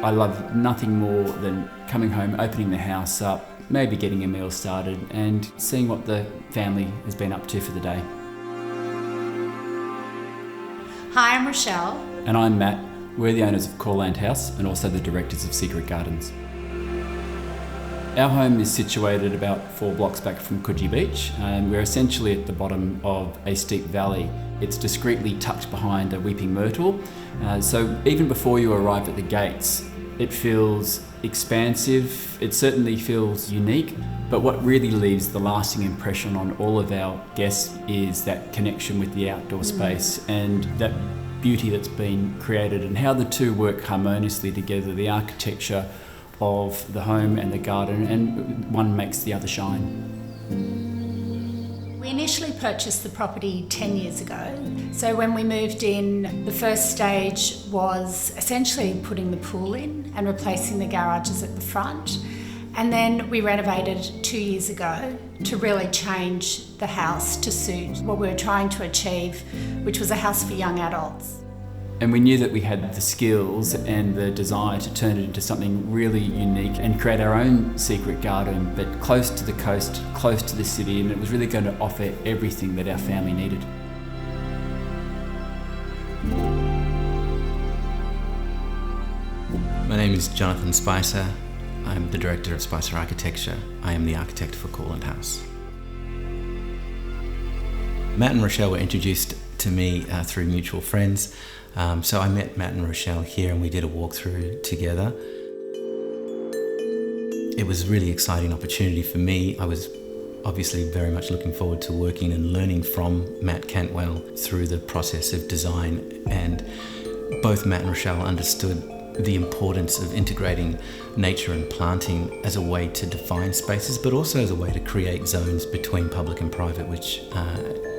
I love nothing more than coming home, opening the house up, maybe getting a meal started and seeing what the family has been up to for the day. Hi, I'm Rochelle. And I'm Matt. We're the owners of Courland House and also the directors of Secret Gardens. Our home is situated about 4 blocks back from Coogee Beach, and we're essentially at the bottom of a steep valley. It's discreetly tucked behind a weeping myrtle, so even before you arrive at the gates, it feels expansive, it certainly feels unique, but what really leaves the lasting impression on all of our guests is that connection with the outdoor space and that beauty that's been created and how the two work harmoniously together, the architecture of the home and the garden, and one makes the other shine. We initially purchased the property 10 years ago. So when we moved in, the first stage was essentially putting the pool in and replacing the garages at the front. And then we renovated 2 years ago to really change the house to suit what we were trying to achieve, which was a house for young adults. And we knew that we had the skills and the desire to turn it into something really unique and create our own secret garden, but close to the coast, close to the city, and it was really going to offer everything that our family needed. My name is Jonathan Spicer. I'm the director of Spicer Architecture. I am the architect for Courland House. Matt and Rochelle were introduced to me through mutual friends. So I met Matt and Rochelle here and we did a walkthrough together. It was a really exciting opportunity for me. I was obviously very much looking forward to working and learning from Matt Cantwell through the process of design, and both Matt and Rochelle understood the importance of integrating nature and planting as a way to define spaces, but also as a way to create zones between public and private, which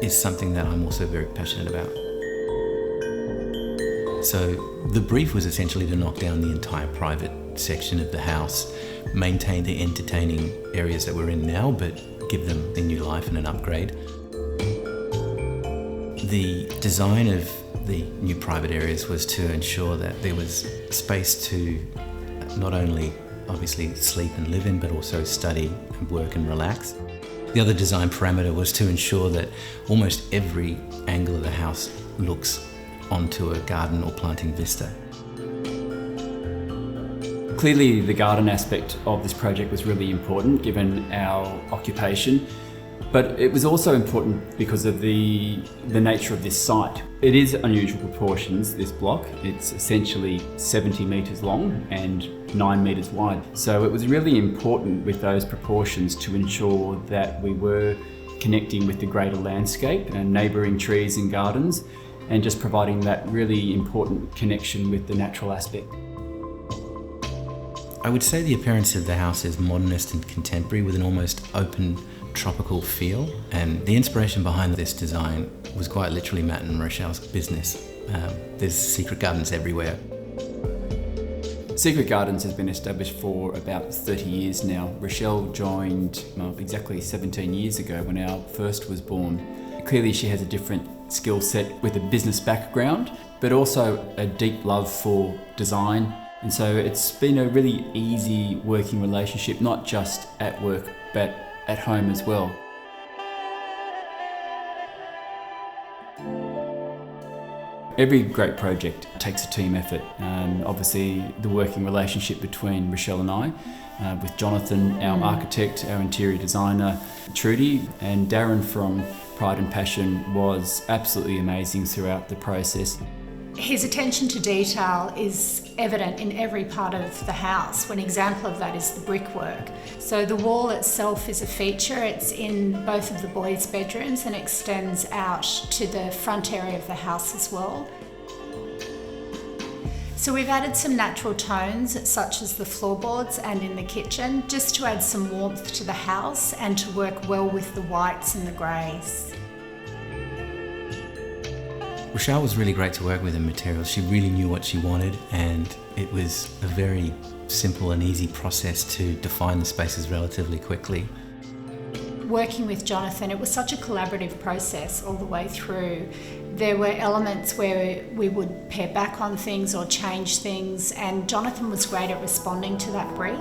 is something that I'm also very passionate about. So the brief was essentially to knock down the entire private section of the house, maintain the entertaining areas that we're in now, but give them a new life and an upgrade. The design of the new private areas was to ensure that there was space to not only obviously sleep and live in, but also study and work and relax. The other design parameter was to ensure that almost every angle of the house looks onto a garden or planting vista. Clearly the garden aspect of this project was really important given our occupation, but it was also important because of the nature of this site. It is unusual proportions, this block. It's essentially 70 metres long and 9 metres wide. So it was really important with those proportions to ensure that we were connecting with the greater landscape and neighbouring trees and gardens, and just providing that really important connection with the natural aspect. I would say the appearance of the house is modernist and contemporary with an almost open tropical feel, and the inspiration behind this design was quite literally Matt and Rochelle's business. There's secret gardens everywhere. Secret Gardens has been established for about 30 years now. Rochelle joined exactly 17 years ago when our first was born. Clearly she has a different skill set with a business background, but also a deep love for design. And so it's been a really easy working relationship, not just at work, but at home as well. Every great project takes a team effort. Obviously the working relationship between Rochelle and I, with Jonathan, our architect, our interior designer, Trudy, and Darren from Pride and Passion was absolutely amazing throughout the process. His attention to detail is evident in every part of the house. One example of that is the brickwork. So the wall itself is a feature. It's in both of the boys' bedrooms and extends out to the front area of the house as well. So we've added some natural tones such as the floorboards and in the kitchen, just to add some warmth to the house and to work well with the whites and the greys. Rochelle was really great to work with in materials. She really knew what she wanted, and it was a very simple and easy process to define the spaces relatively quickly. working with Jonathan, it was such a collaborative process all the way through. There were elements where we would pare back on things or change things, and Jonathan was great at responding to that brief.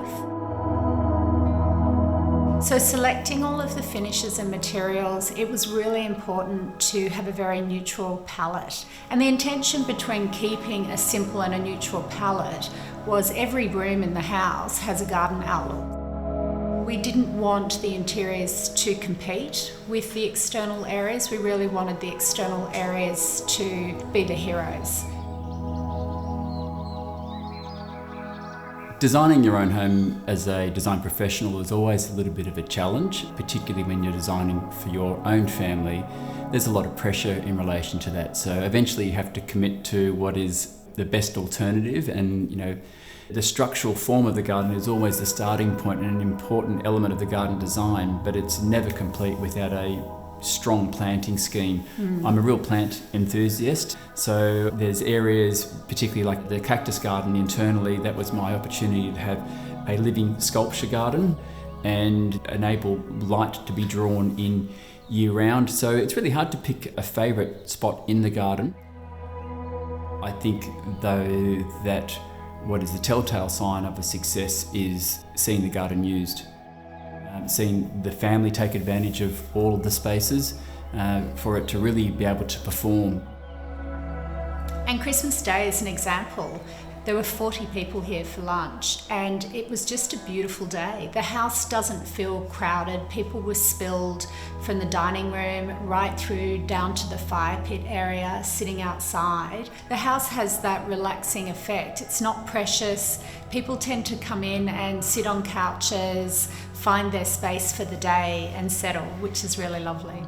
So selecting all of the finishes and materials, it was really important to have a very neutral palette. And the intention between keeping a simple and a neutral palette was every room in the house has a garden outlook. We didn't want the interiors to compete with the external areas. We really wanted the external areas to be the heroes. Designing your own home as a design professional is always a little bit of a challenge, particularly when you're designing for your own family. There's a lot of pressure in relation to that. So eventually you have to commit to what is the best alternative, and the structural form of the garden is always the starting point and an important element of the garden design, but it's never complete without a strong planting scheme. I'm a real plant enthusiast, so there's areas, particularly like the cactus garden internally, that was my opportunity to have a living sculpture garden and enable light to be drawn in year round. So it's really hard to pick a favourite spot in the garden. I think though that what is the telltale sign of a success is seeing the garden used. Seeing the family take advantage of all of the spaces for it to really be able to perform. And Christmas Day is an example. There were 40 people here for lunch, and it was just a beautiful day. The house doesn't feel crowded. People were spilled from the dining room right through down to the fire pit area, sitting outside. The house has that relaxing effect. It's not precious. People tend to come in and sit on couches, find their space for the day and settle, which is really lovely.